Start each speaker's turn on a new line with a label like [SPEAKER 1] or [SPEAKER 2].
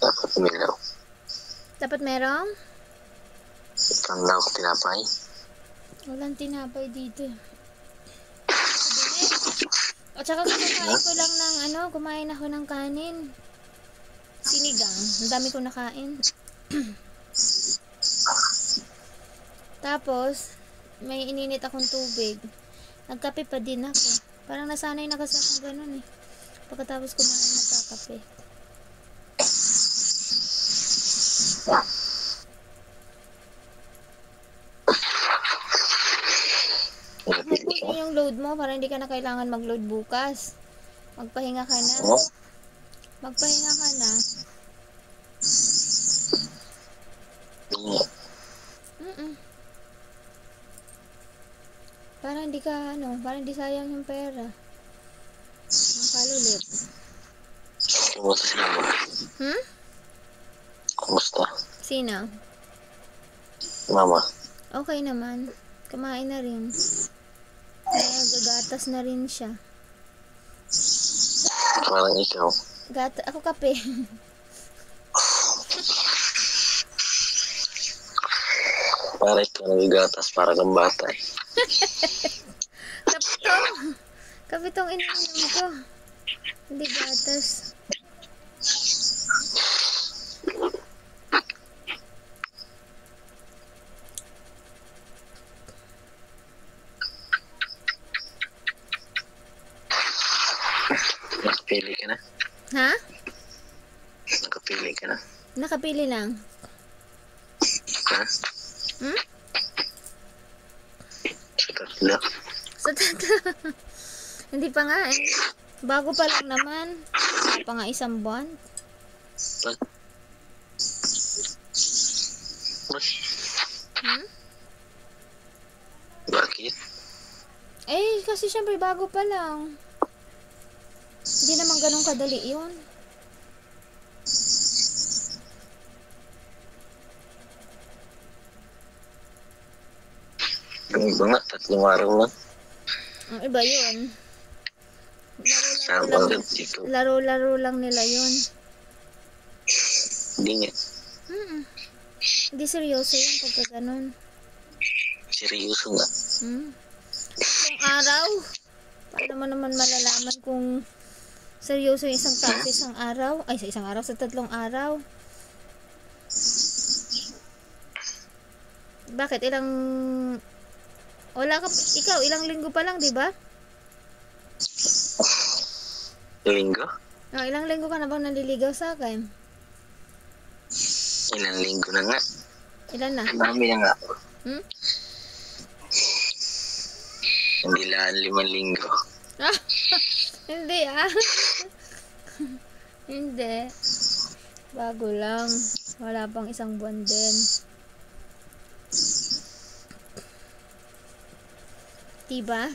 [SPEAKER 1] Dapat umilaw.
[SPEAKER 2] Dapat merong?
[SPEAKER 1] Tanda ko tinapay.
[SPEAKER 2] Walang tinapay dito. At saka kakain ko lang ng kumain ako ng kanin. Sinigang. Ang dami kong nakain. Tapos, may ininit akong tubig. Nagkape pa din ako. Parang nasanay na kasi akong ganun eh. Pagkatapos kumain, nagkakape. Magbuti yung load mo para hindi ka na kailangan mag-load bukas. Magpahinga ka na. Magpahinga ka na. Para hindi ka para hindi sayang yung pera. Ang palulit.
[SPEAKER 1] Kumusta si mama? Kumusta?
[SPEAKER 2] Sino?
[SPEAKER 1] Mama.
[SPEAKER 2] Okay naman. Kumain na rin. Gagatas na rin siya.
[SPEAKER 1] Parang ikaw.
[SPEAKER 2] Ako kape.
[SPEAKER 1] Para ikaw nagigatas para kang bata eh.
[SPEAKER 2] Kapitong ininom ko. Hindi gatas.
[SPEAKER 1] Nakapili ka na?
[SPEAKER 2] Ha?
[SPEAKER 1] Nakapili ka na?
[SPEAKER 2] Nakapili lang.
[SPEAKER 1] Ha? Sa tatlo.
[SPEAKER 2] Sa tatlo. Hindi pa nga eh. Bago pa lang naman. Wala pa nga isang buwan.
[SPEAKER 1] Bakit?
[SPEAKER 2] Eh, kasi syempre bago pa lang. Hindi naman ganun kadali yun.
[SPEAKER 1] Yung iba nga, 3 araw lang.
[SPEAKER 2] Ang iba yun.
[SPEAKER 1] Laro-laro
[SPEAKER 2] Laro-laro lang nila yun.
[SPEAKER 1] Hindi nga.
[SPEAKER 2] Hindi seryoso yun pagka ganun.
[SPEAKER 1] Seryoso nga.
[SPEAKER 2] Tatlong araw. Paano mo naman malalaman kung seryoso yung isang tao sa isang araw? Ay, sa isang araw, sa 3 araw. Bakit? Ikaw, ilang linggo pa lang, di ba?
[SPEAKER 1] Linggo?
[SPEAKER 2] Ilang linggo ka na bang naliligaw sa akin?
[SPEAKER 1] Ilang linggo na nga.
[SPEAKER 2] Ilan na?
[SPEAKER 1] Dami na nga. Hindi lang 5 linggo.
[SPEAKER 2] Hindi Hindi. Bago lang. Wala pang isang buwan din. Diba?